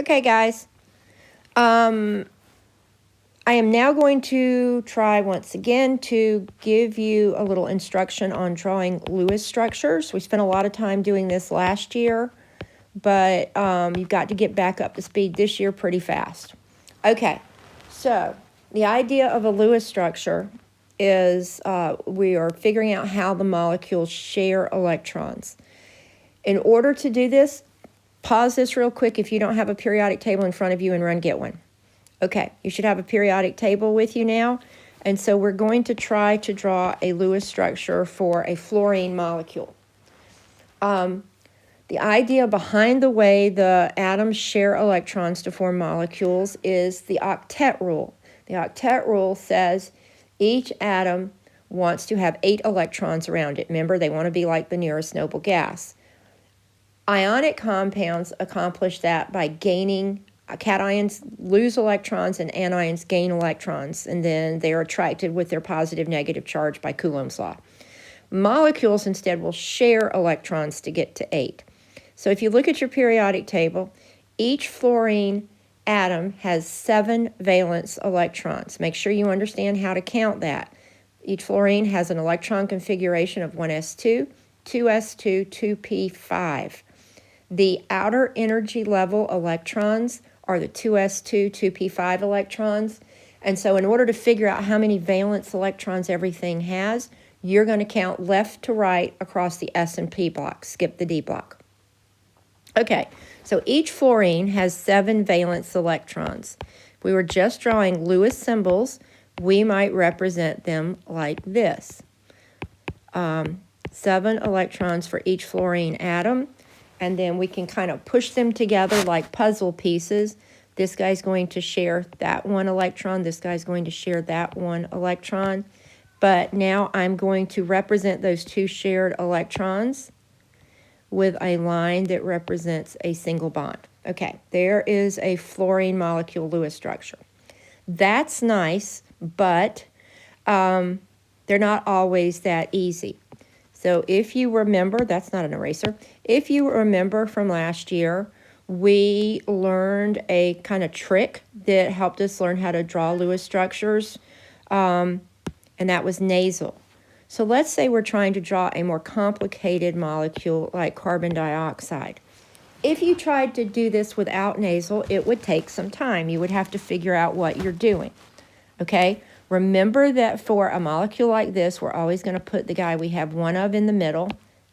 Okay, guys. I am now going to try once again to give you a little instruction on drawing Lewis structures. We spent a lot of time doing this last year, but you've got to get back up to speed this year pretty fast. Okay, so the idea of a Lewis structure is we are figuring out how the molecules share electrons. In order to do this, pause this real quick if you don't have a periodic table in front of you and run get one. Okay, you should have a periodic table with you now. And so we're going to try to draw a Lewis structure for a fluorine molecule. The idea behind the way the atoms share electrons to form molecules is the octet rule. The octet rule says each atom wants to have 8 electrons around it. Remember, they want to be like the nearest noble gas. Ionic compounds accomplish that by gaining cations lose electrons and anions gain electrons, and then they are attracted with their positive negative charge by Coulomb's law. Molecules instead will share electrons to get to 8. So if you look at your periodic table, each fluorine atom has 7 valence electrons. Make sure you understand how to count that. Each fluorine has an electron configuration of 1s2, 2s2, 2p5. The outer energy level electrons are the 2s2, 2p5 electrons. And so in order to figure out how many valence electrons everything has, you're going to count left to right across the S and P block. Skip the D block. Okay, so each fluorine has 7 valence electrons. If we were just drawing Lewis symbols, we might represent them like this. 7 electrons for each fluorine atom. And then we can kind of push them together like puzzle pieces. This guy's going to share that 1 electron. This guy's going to share that 1 electron. But now I'm going to represent those 2 shared electrons with a line that represents a single bond. Okay, there is a fluorine molecule Lewis structure. That's nice, but they're not always that easy. So if you remember, that's not an eraser. If you remember from last year, we learned a kind of trick that helped us learn how to draw Lewis structures, and that was nasal. So let's say we're trying to draw a more complicated molecule like carbon dioxide. If you tried to do this without nasal, it would take some time. You would have to figure out what you're doing, okay? Remember that for a molecule like this, we're always going to put the guy we have 1 of in the middle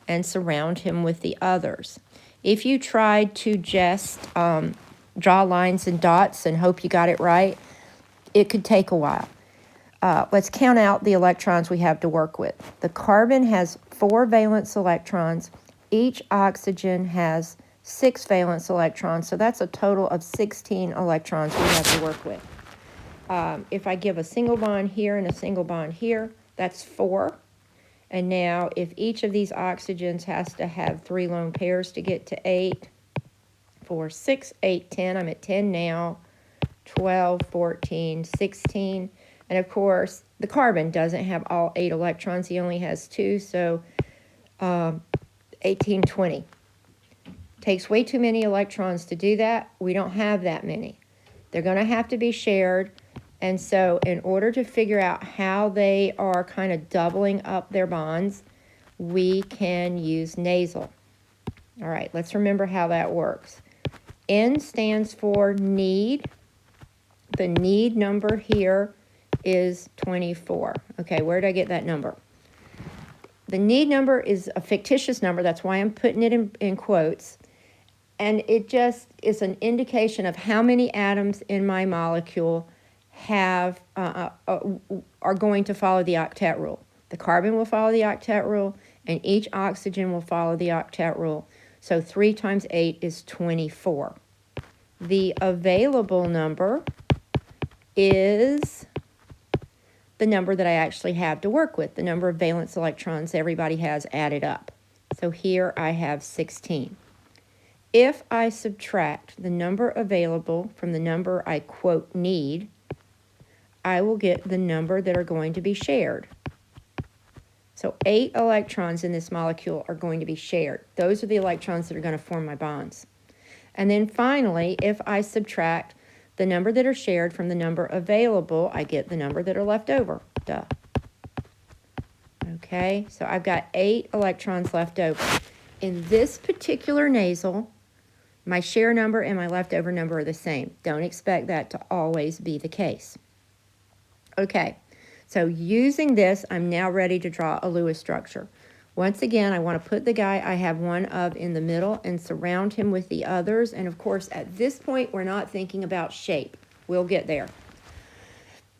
and surround him with the others. If you tried to just draw lines and dots and hope you got it right, it could take a while. Let's count out the electrons we have to work with. The carbon has 4 valence electrons. Each oxygen has 6 valence electrons, so that's a total of 16 electrons we have to work with. If I give a single bond here and a single bond here, that's 4. And now if each of these oxygens has to have 3 lone pairs to get to 8, 4, 6, 8, 10. I'm at 10 now, 12, 14, 16. And of course, the carbon doesn't have all 8 electrons. He only has 2, so 18, 20. Takes way too many electrons to do that. We don't have that many. They're going to have to be shared. And so in order to figure out how they are kind of doubling up their bonds, we can use nasal. All right, let's remember how that works. N stands for need. The need number here is 24. Okay, where did I get that number? The need number is a fictitious number. That's why I'm putting it in quotes. And it just is an indication of how many atoms in my molecule are going to follow the octet rule. The carbon will follow the octet rule, and each oxygen will follow the octet rule. So 3 times 8 is 24. The available number is the number that I actually have to work with, the number of valence electrons everybody has added up. So here I have 16. If I subtract the number available from the number I, quote, need, I will get the number that are going to be shared. So 8 electrons in this molecule are going to be shared. Those are the electrons that are going to form my bonds. And then finally, if I subtract the number that are shared from the number available, I get the number that are left over. Duh. Okay, so I've got 8 electrons left over. In this particular nasal, my share number and my leftover number are the same. Don't expect that to always be the case. Okay, so using this, I'm now ready to draw a Lewis structure. Once again, I want to put the guy I have one of in the middle and surround him with the others. And of course, at this point, we're not thinking about shape. We'll get there.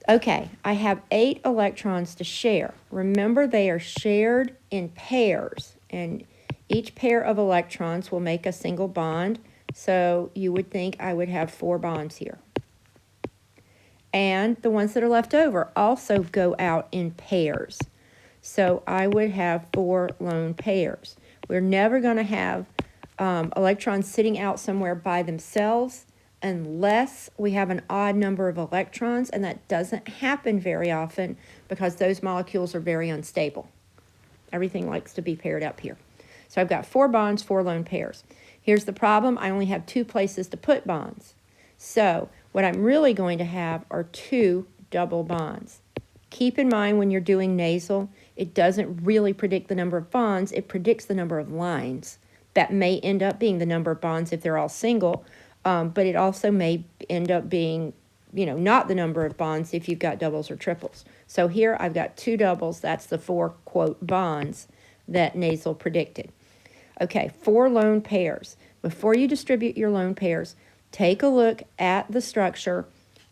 Okay, I have 8 electrons to share. Remember, they are shared in pairs, and each pair of electrons will make a single bond. So you would think I would have 4 bonds here. And the ones that are left over also go out in pairs. So I would have 4 lone pairs. We're never going to have electrons sitting out somewhere by themselves unless we have an odd number of electrons, and that doesn't happen very often because those molecules are very unstable. Everything likes to be paired up here. So I've got 4 bonds, 4 lone pairs. Here's the problem. I only have 2 places to put bonds. So what I'm really going to have are 2 double bonds. Keep in mind when you're doing nasal, it doesn't really predict the number of bonds, it predicts the number of lines. That may end up being the number of bonds if they're all single, but it also may end up being, not the number of bonds if you've got doubles or triples. So here I've got 2 doubles, that's the 4, quote, bonds that nasal predicted. Okay, 4 lone pairs. Before you distribute your lone pairs, take a look at the structure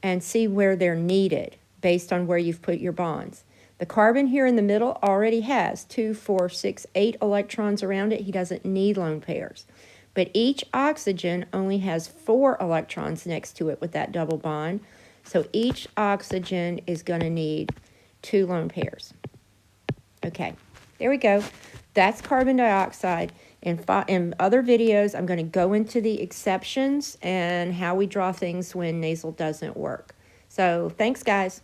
and see where they're needed based on where you've put your bonds. The carbon here in the middle already has 2, 4, 6, 8 electrons around it. He doesn't need lone pairs. But each oxygen only has 4 electrons next to it with that double bond. So each oxygen is going to need 2 lone pairs. Okay, there we go. That's carbon dioxide. In other videos, I'm going to go into the exceptions and how we draw things when nasal doesn't work. So thanks, guys.